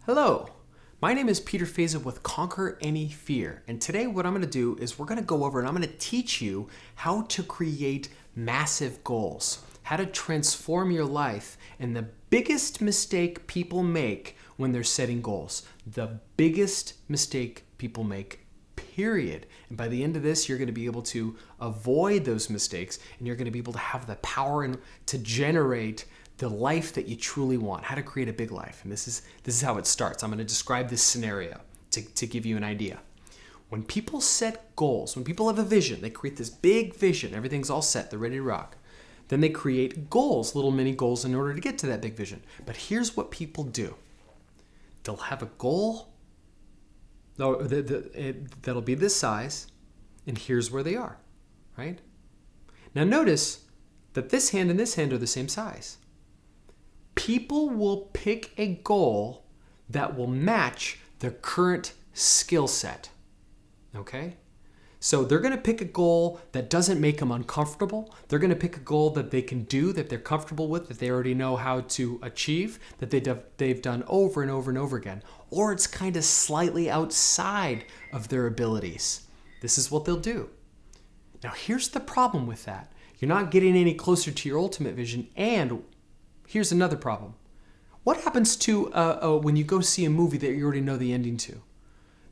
Hello, my name is Peter Feysa with Conquer Any Fear, and today what I'm going to do is we're going to go over and I'm going to teach you how to create massive goals, how to transform your life, and the biggest mistake people make when they're setting goals. The biggest mistake people make, period. And by the end of this, you're going to be able to avoid those mistakes, and you're going to be able to have the power to generate the life that you truly want, how to create a big life. And this is how it starts. I'm going to describe this scenario to give you an idea. When people set goals, when people have a vision, they create this big vision, everything's all set, they're ready to rock. Then they create goals, little mini goals in order to get to that big vision. But here's what people do. They'll have a goal that'll be this size, and here's where they are, right? Now notice that this hand and this hand are the same size. People will pick a goal that will match their current skill set, okay? So they're going to pick a goal that doesn't make them uncomfortable. They're going to pick a goal that they can do, that they're comfortable with, that they already know how to achieve, that they've done over and over and over again. Or it's kind of slightly outside of their abilities. This is what they'll do. Now here's the problem with that. You're not getting any closer to your ultimate vision, and here's another problem. What happens to when you go see a movie that you already know the ending to?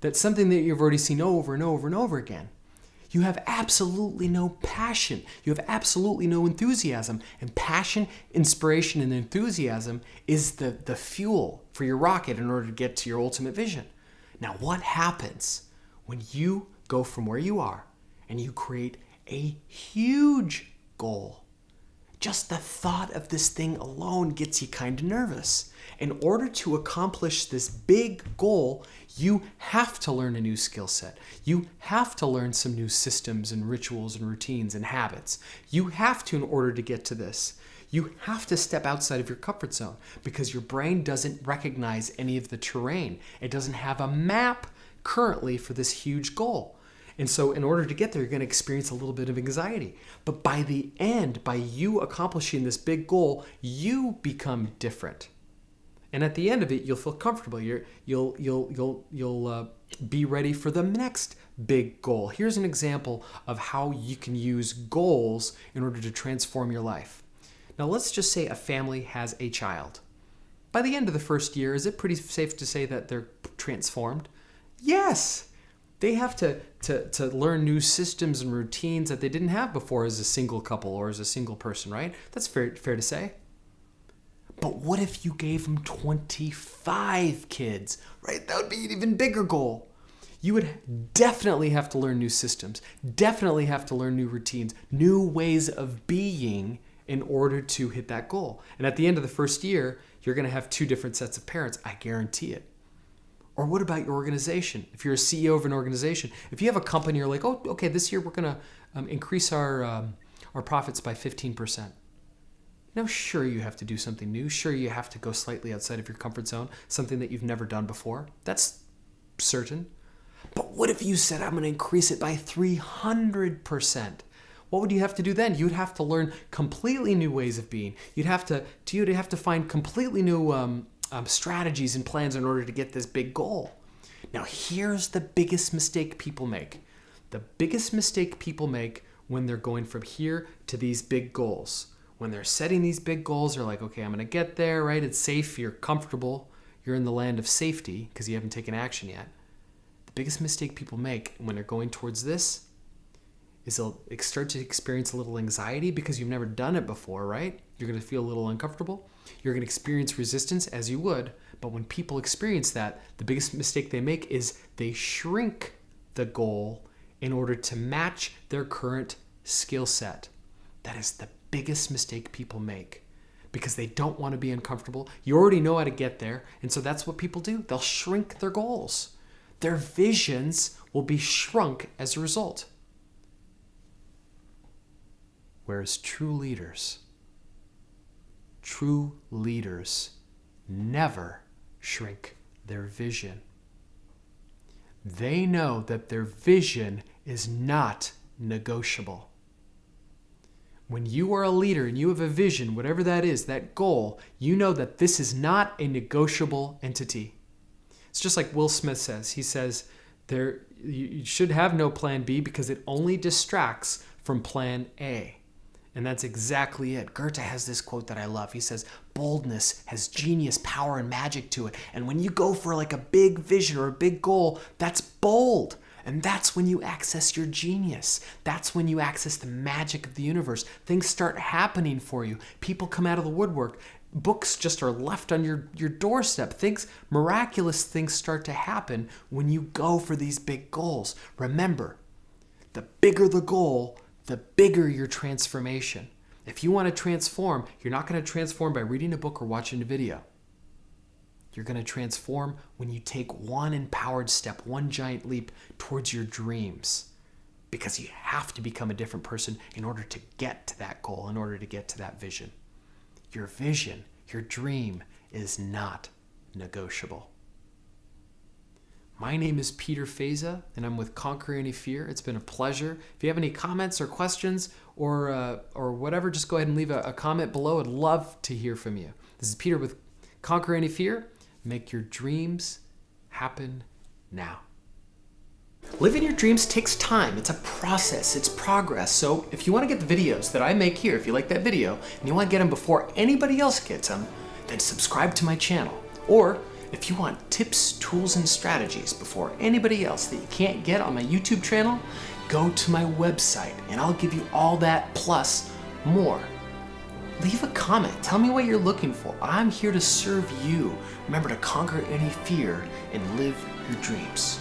That's something that you've already seen over and over and over again. You have absolutely no passion. You have absolutely no enthusiasm. And passion, inspiration, and enthusiasm is the fuel for your rocket in order to get to your ultimate vision. Now, what happens when you go from where you are and you create a huge goal? Just the thought of this thing alone gets you kind of nervous. In order to accomplish this big goal, you have to learn a new skill set. You have to learn some new systems and rituals and routines and habits. You have to in order to get to this. You have to step outside of your comfort zone because your brain doesn't recognize any of the terrain. It doesn't have a map currently for this huge goal. And so in order to get there, you're going to experience a little bit of anxiety. But by the end, by you accomplishing this big goal, you become different. And at the end of it, you'll feel comfortable. You'll be ready for the next big goal. Here's an example of how you can use goals in order to transform your life. Now, let's just say a family has a child. By the end of the first year, is it pretty safe to say that they're transformed? Yes. They have to learn new systems and routines that they didn't have before as a single couple or as a single person, right? That's fair to say. But what if you gave them 25 kids, right? That would be an even bigger goal. You would definitely have to learn new systems, definitely have to learn new routines, new ways of being in order to hit that goal. And at the end of the first year, you're going to have two different sets of parents. I guarantee it. Or what about your organization? If you're a CEO of an organization, if you have a company, you're like, oh, okay, this year we're going to increase our profits by 15%. Now, sure, you have to do something new. Sure, you have to go slightly outside of your comfort zone, something that you've never done before. That's certain. But what if you said, I'm going to increase it by 300%? What would you have to do then? You'd have to learn completely new ways of being. You'd have to find completely new strategies and plans in order to get this big goal. Now, here's the biggest mistake people make. The biggest mistake people make when they're going from here to these big goals. When they're setting these big goals, they're like, okay, I'm going to get there, right? It's safe. You're comfortable. You're in the land of safety because you haven't taken action yet. The biggest mistake people make when they're going towards this is they'll start to experience a little anxiety because you've never done it before, right? You're going to feel a little uncomfortable. You're going to experience resistance as you would. But when people experience that, the biggest mistake they make is they shrink the goal in order to match their current skill set. That is the biggest mistake people make because they don't want to be uncomfortable. You already know how to get there. And so that's what people do. They'll shrink their goals. Their visions will be shrunk as a result. Whereas true leaders never shrink their vision. They know that their vision is not negotiable. When you are a leader and you have a vision, whatever that is, that goal, you know that this is not a negotiable entity. It's just like Will Smith says. He says, you should have no plan B because it only distracts from plan A. And that's exactly it. Goethe has this quote that I love. He says, boldness has genius, power, and magic to it. And when you go for like a big vision or a big goal, that's bold. And that's when you access your genius. That's when you access the magic of the universe. Things start happening for you. People come out of the woodwork. Books just are left on your doorstep. Miraculous things start to happen when you go for these big goals. Remember, the bigger the goal, the bigger your transformation. If you want to transform, you're not going to transform by reading a book or watching a video. You're going to transform when you take one empowered step, one giant leap towards your dreams. Because you have to become a different person in order to get to that goal, in order to get to that vision. Your vision, your dream is not negotiable. My name is Peter Feysa, and I'm with Conquer Any Fear. It's been a pleasure. If you have any comments or questions or whatever, just go ahead and leave a comment below. I'd love to hear from you. This is Peter with Conquer Any Fear. Make your dreams happen now. Living your dreams takes time. It's a process. It's progress. So if you want to get the videos that I make here, if you like that video, and you want to get them before anybody else gets them, then subscribe to my channel. Or if you want tips, tools, and strategies before anybody else that you can't get on my YouTube channel, go to my website and I'll give you all that plus more. Leave a comment. Tell me what you're looking for. I'm here to serve you. Remember to conquer any fear and live your dreams.